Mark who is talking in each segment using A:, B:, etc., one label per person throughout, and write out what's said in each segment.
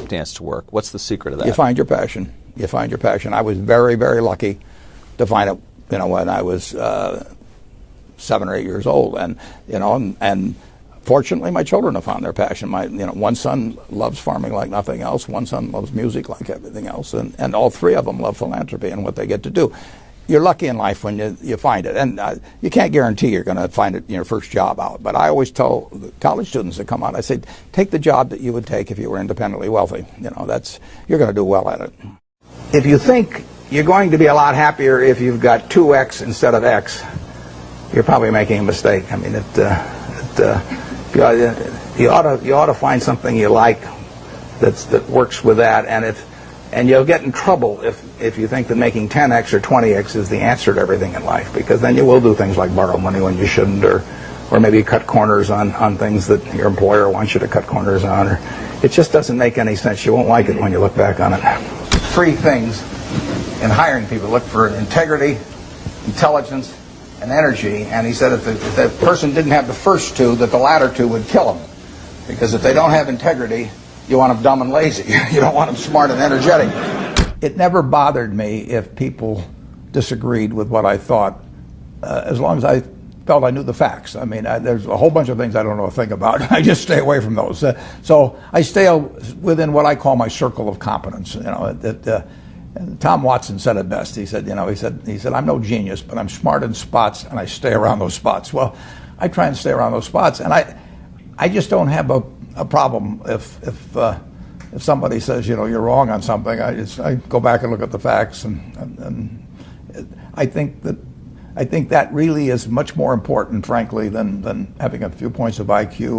A: dance to work? What's the secret of that?
B: You find your passion. You find your passion. I was very, very lucky to find it, when I was 7 or 8 years old, and fortunately, my children have found their passion. One son loves farming like nothing else. One son loves music like everything else, and all three of them love philanthropy and what they get to do. You're lucky in life when you find it, and you can't guarantee you're going to find it in your first job out. But I always tell the college students that come out, I say, take the job that you would take if you were independently wealthy. You're going to do well at it. If you think you're going to be a lot happier if you've got 2x instead of x, you're probably making a mistake. I mean, you ought to find something you like that works with that, and you'll get in trouble if you think that making 10x or 20x is the answer to everything in life, because then you will do things like borrow money when you shouldn't, or maybe cut corners on things that your employer wants you to cut corners on. Or it just doesn't make any sense. You won't like it when you look back on it. 3 things in hiring people: look for integrity, intelligence, and energy. And he said if the person didn't have the first 2, that the latter 2 would kill them, because if they don't have integrity, you want them dumb and lazy. You don't want them smart and energetic. It never bothered me if people disagreed with what I thought, as long as I felt I knew the facts. I mean, there's a whole bunch of things I don't know a thing about. I just stay away from those. So I stay within what I call my circle of competence. And Tom Watson said it best. He said, I'm no genius, but I'm smart in spots, and I stay around those spots. Well, I try and stay around those spots, and I just don't have a problem if somebody says, you're wrong on something. I go back and look at the facts, and I think that really is much more important, frankly, than having a few points of IQ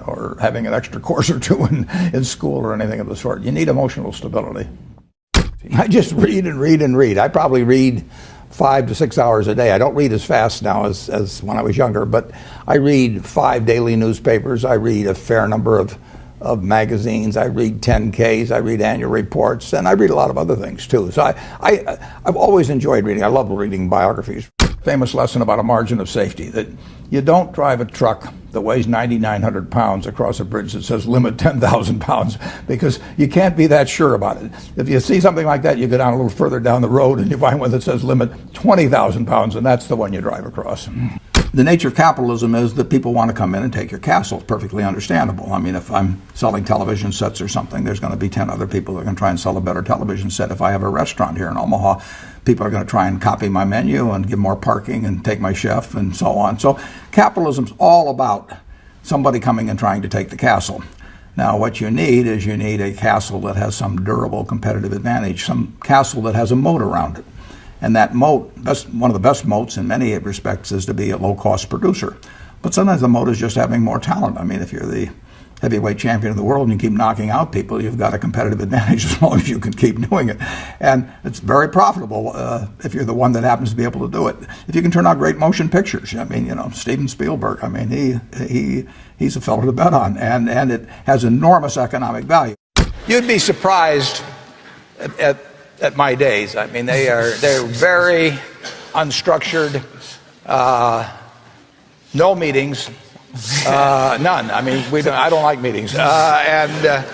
B: or having an extra course or 2 in school or anything of the sort. You need emotional stability. I just read and read and read. I probably read 5 to 6 hours a day. I don't read as fast now as when I was younger, but I read 5 daily newspapers. I read a fair number of magazines. I read 10Ks. I read annual reports, and I read a lot of other things too. So I've always enjoyed reading. I love reading biographies. Famous lesson about a margin of safety, that you don't drive a truck that weighs 9,900 pounds across a bridge that says limit 10,000 pounds, because you can't be that sure about it. If you see something like that, you go down a little further down the road and you find one that says limit 20,000 pounds, and that's the one you drive across. The nature of capitalism is that people want to come in and take your castle. It's perfectly understandable. I mean, if I'm selling television sets or something, there's going to be 10 other people that are going to try and sell a better television set. If I have a restaurant here in Omaha, people are going to try and copy my menu and give more parking and take my chef and so on. So capitalism's all about somebody coming and trying to take the castle. Now, what you need is a castle that has some durable competitive advantage, some castle that has a moat around it. And that moat, one of the best moats in many respects, is to be a low-cost producer. But sometimes the moat is just having more talent. I mean, if you're the heavyweight champion of the world and you keep knocking out people, you've got a competitive advantage as long as you can keep doing it. And it's very profitable if you're the one that happens to be able to do it. If you can turn out great motion pictures, I mean, Steven Spielberg, I mean, he's a fellow to bet on, and it has enormous economic value. You'd be surprised at my days. I mean, they're very unstructured, no meetings, none. I mean, I don't like meetings, and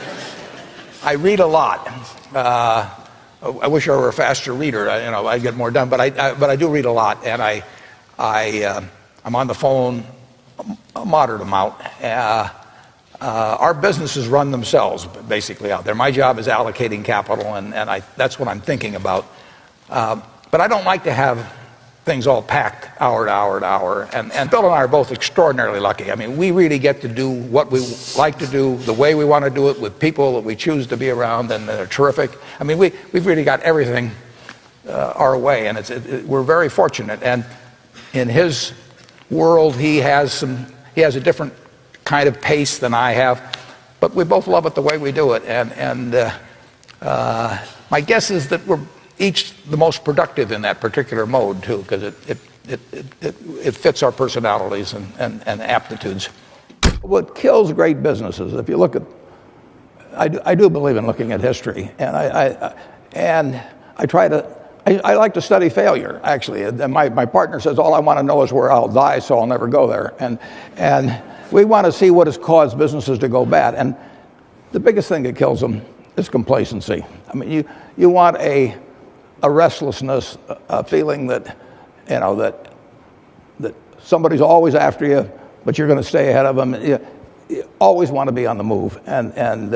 B: I read a lot. I wish I were a faster reader. I'd get more done, but I do read a lot, and I'm on the phone a moderate amount. Our businesses run themselves basically out there. My job is allocating capital, and that's what I'm thinking about. But I don't like to have things all packed hour to hour to hour. And Bill and I are both extraordinarily lucky. I mean, we really get to do what we like to do, the way we want to do it, with people that we choose to be around, and they're terrific. I mean, we've really got everything our way, and we're very fortunate. And in his world, he has a different kind of pace than I have, but we both love it the way we do it. And my guess is that we're each the most productive in that particular mode too, because it fits our personalities and aptitudes. What kills great businesses, if you look at, I do believe in looking at history, and I like to study failure, actually. And my partner says all I want to know is where I'll die, so I'll never go there. And we want to see what has caused businesses to go bad. And the biggest thing that kills them is complacency. I mean, you want a restlessness, a feeling that, you know, that somebody's always after you, but you're going to stay ahead of them. You always want to be on the move. And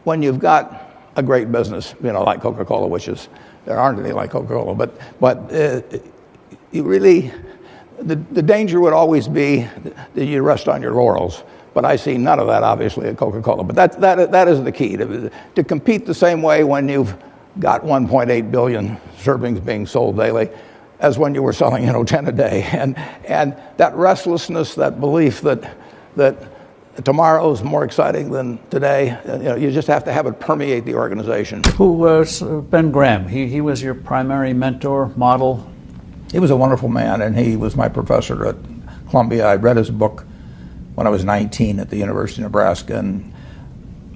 B: when you've got a great business, you know, like Coca-Cola, which is, there aren't any like Coca-Cola, but you really, the danger would always be that you rest on your laurels. But I see none of that, obviously, at Coca-Cola. But that is the key, to compete the same way when you've got 1.8 billion servings being sold daily as when you were selling, you know, 10 a day. And that restlessness, that belief that tomorrow's more exciting than today, you know, you just have to have it permeate the organization.
A: Who was Ben Graham? He was your primary mentor, model?
B: He was a wonderful man, and he was my professor at Columbia. I read his book when I was 19 at the University of Nebraska, and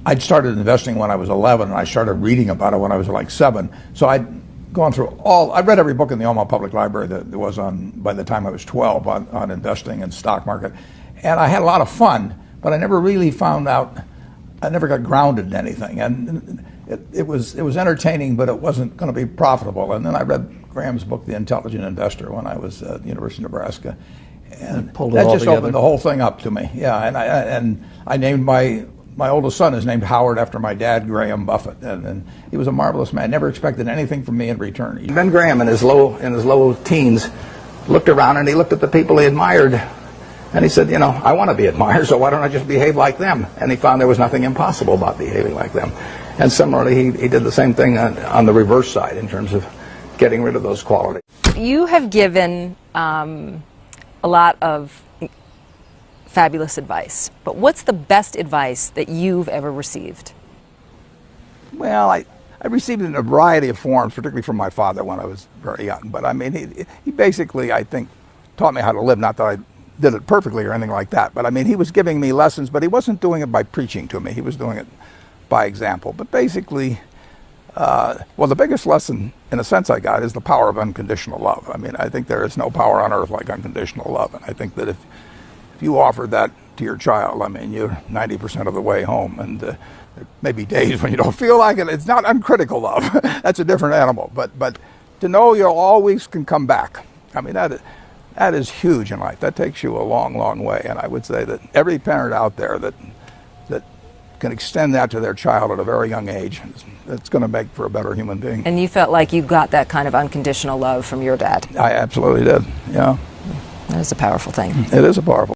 B: I'd started investing when I was 11, and I started reading about it when I was like 7. So I'd gone through I read every book in the Omaha Public Library that there was on, by the time I was 12, on investing and stock market. And I had a lot of fun, but I never really found out, I never got grounded in anything. And it was entertaining, but it wasn't going to be profitable. And then I read Graham's book, The Intelligent Investor, when I was at the University of Nebraska. And that just opened the whole thing up to me. Yeah, and I named my oldest son is named Howard after my dad, Graham Buffett, and he was a marvelous man. Never expected anything from me in return. Ben Graham, in his low teens, looked around and he looked at the people he admired, and he said, you know, I want to be admired, so why don't I just behave like them? And he found there was nothing impossible about behaving like them. And similarly, he did the same thing on the reverse side in terms of getting rid of those qualities.
C: You have given a lot of fabulous advice, but what's the best advice that you've ever received?
B: Well, I received it in a variety of forms, particularly from my father when I was very young. But I mean, he basically, I think, taught me how to live. Not that I did it perfectly or anything like that, but I mean, he was giving me lessons, but he wasn't doing it by preaching to me. He was doing it by example. But basically, well, the biggest lesson, in a sense, I got is the power of unconditional love. I mean, I think there is no power on earth like unconditional love. And I think that if you offered that to your child, I mean, you're 90% of the way home. And there may be days when you don't feel like it. It's not uncritical love. That's a different animal. But to know you always can come back, I mean, that is huge in life. That takes you a long, long way. And I would say that every parent out there that can extend that to their child at a very young age, it's going to make for a better human being.
C: And you felt like you got that kind of unconditional love from your dad?
B: I absolutely did, yeah.
C: That is a powerful thing.
B: It is a powerful